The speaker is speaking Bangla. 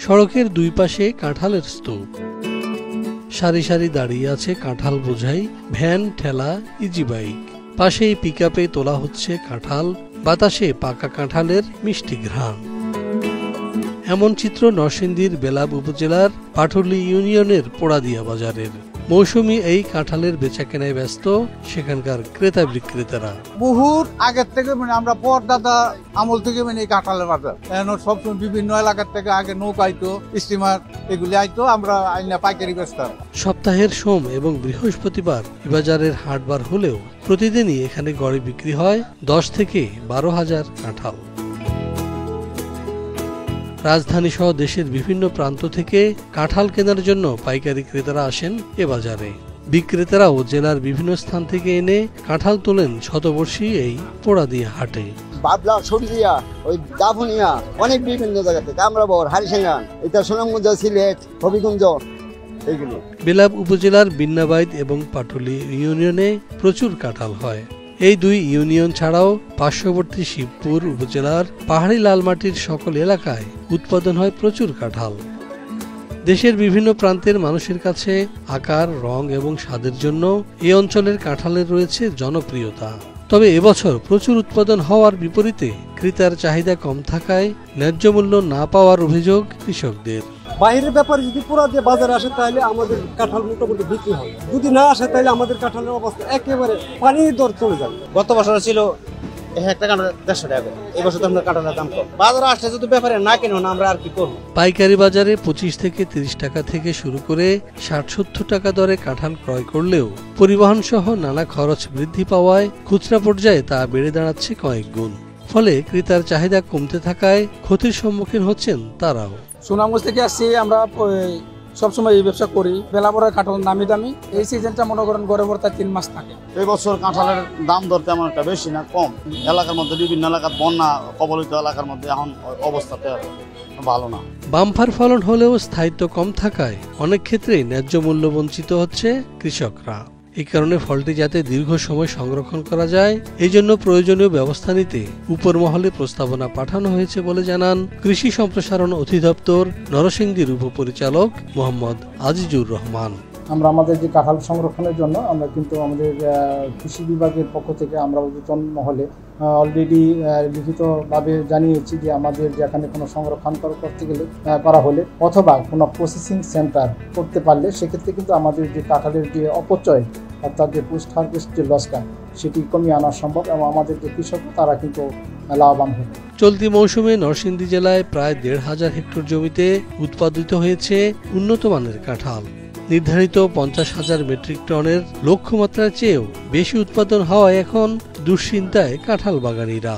সড়কের দুই পাশে কাঁঠালের স্তূপ, সারি সারি দাঁড়িয়ে আছে কাঁঠাল বোঝাই ভ্যান, ঠেলা, ইজি বাইক। পাশেই পিকআপে তোলা হচ্ছে কাঁঠাল, বাতাসে পাকা কাঁঠালের মিষ্টি ঘ্রাণ। এমন চিত্র নরসিংদীর বেলাব উপজেলার পাটুলি ইউনিয়নের পোড়াদিয়া বাজারের। মৌসুমী এই কাঁঠালের বেচাকেনায় ব্যস্ত সেখানকার ক্রেতা বিক্রেতারা। বহুত আগের থেকে আমরা পরদাদা আমল থেকে এই কাঁঠালের বাজার সবসময় বিভিন্ন এলাকার থেকে আগে নৌকা আইতো, স্টিমার এগুলি আইতো, আমরা আইনা পাইকারি বেচতাম। সপ্তাহের সোম এবং বৃহস্পতিবার বাজারের হাটবার হলেও প্রতিদিনই এখানে গড়ে বিক্রি হয় 10 থেকে 12,000 কাঁঠাল। রাজধানী সহ দেশের বিভিন্ন প্রান্ত থেকে কাঁঠাল কেনার জন্য পাইকারি ক্রেতারা আসেন এ বাজারে। বিক্রেতারাও জেলার বিভিন্ন স্থান থেকে এনে কাঁঠাল তোলেন শতবর্ষী এই পোড়াদিয়া হাটে। বাবলা, সরিয়া, ওই দাফনিয়া, অনেক বিভিন্ন জায়গা থেকে, আমরাবর, হারিসাঙ্গান, এটা সুনামগঞ্জ, সিলেট, হবিগঞ্জ, এইগুলো। বেলাব উপজেলার বিন্নাবাইদ এবং পাটুলি ইউনিয়নে প্রচুর কাঁঠাল হয়। এই দুই ইউনিয়ন ছাড়াও পার্শ্ববর্তী শিবপুর উপজেলার পাহাড়ি লালমাটির সকল এলাকায় উৎপাদন হয় প্রচুর কাঁঠাল। দেশের বিভিন্ন প্রান্তের মানুষের কাছে আকার, রং এবং স্বাদের জন্য এই অঞ্চলের কাঁঠালের রয়েছে জনপ্রিয়তা। তবে এবছর প্রচুর উৎপাদন হওয়ার বিপরীতে ক্রেতার চাহিদা কম থাকায় ন্যায্য মূল্য না পাওয়ার অভিযোগ কৃষকদের। বাইরের ব্যাপারে যদি পুরাদিয়া বাজারে আসে তাহলে আমাদের কাঁঠাল মোটামুটি বিক্রি হয়, যদি না আসে তাহলে আমাদের কাঁঠালের অবস্থা একেবারে পানির দর চলে যাবে। গত বছর ছিল একটা কাঁঠাল 150 টাকা, এই বছর তো আমরা কাঁঠালের দাম কম। বাজারে আসলে যদি ব্যাপারে না কেন না, আমরা আর কি করবো। পাইকারি বাজারে 25 থেকে 30 টাকা থেকে শুরু করে 60-70 টাকা দরে কাঁঠাল ক্রয় করলেও পরিবহন সহ নানা খরচ বৃদ্ধি পাওয়ায় খুচরা পর্যায়ে তা বেড়ে দাঁড়াচ্ছে কয়েক গুণ। ফলে ক্রেতার চাহিদা কমতে থাকায় ক্ষতির সম্মুখীন হচ্ছেন তারাও। সুনামগঞ্জ থেকে আসছি, আমরা সবসময় এই ব্যবসা করি। বেলাবরের কাঁঠাল নামি দামি, এই সিজনটা মনে করেন গড়ে ভর্তা 3 মাস থাকে। এই বছর কাঁঠালের দাম দর তেমন একটা বেশি না, কম। এলাকার মধ্যে বিভিন্ন এলাকার বন্যা কবলিত এলাকার মধ্যে এখন অবস্থাতে ভালো না। বাম্পার ফলন হলেও স্থায়িত্ব কম থাকায় অনেক ক্ষেত্রেই ন্যায্য মূল্য বঞ্চিত হচ্ছে কৃষকরা। এই কারণে ফলটি যাতে দীর্ঘ সময় সংরক্ষণ করা যায়, এই জন্য প্রয়োজনীয় ব্যবস্থা নিতে উপর মহলে প্রস্তাবনা পাঠানো হয়েছে বলে জানান কৃষি সম্প্রসারণ অধিদপ্তর নরসিংদীর উপপরিচালক মোহাম্মদ আজিজুর রহমান। আমরা আমাদের যে কাঁঠাল সংরক্ষণের জন্য আমরা কিন্তু আমাদের কৃষি বিভাগের পক্ষ থেকে আমরা ঊর্ধ্বতন মহলে অলরেডি লিখিতভাবে জানিয়েছি যে আমাদের যেখানে কোনো সংরক্ষণ করতে গেলে করা হলে অথবা কোনো প্রসেসিং সেন্টার করতে পারলে সেক্ষেত্রে কিন্তু আমাদের যে কাঁঠালের যে অপচয় অর্থাৎ যে পোস্ট হারভেস্ট যে লসটা সেটি কমিয়ে আনা সম্ভব এবং আমাদের যে কৃষক তারা কিন্তু লাভবান হবে। চলতি মৌসুমে নরসিংদী জেলায় প্রায় 1,500 হেক্টর জমিতে উৎপাদিত হয়েছে উন্নত মানের কাঁঠাল। নির্ধারিত 50,000 মেট্রিক টনের লক্ষ্যমাত্রার চেয়েও বেশি উৎপাদন হওয়ায় এখন দুশ্চিন্তায় কাঁঠাল বাগানিরা।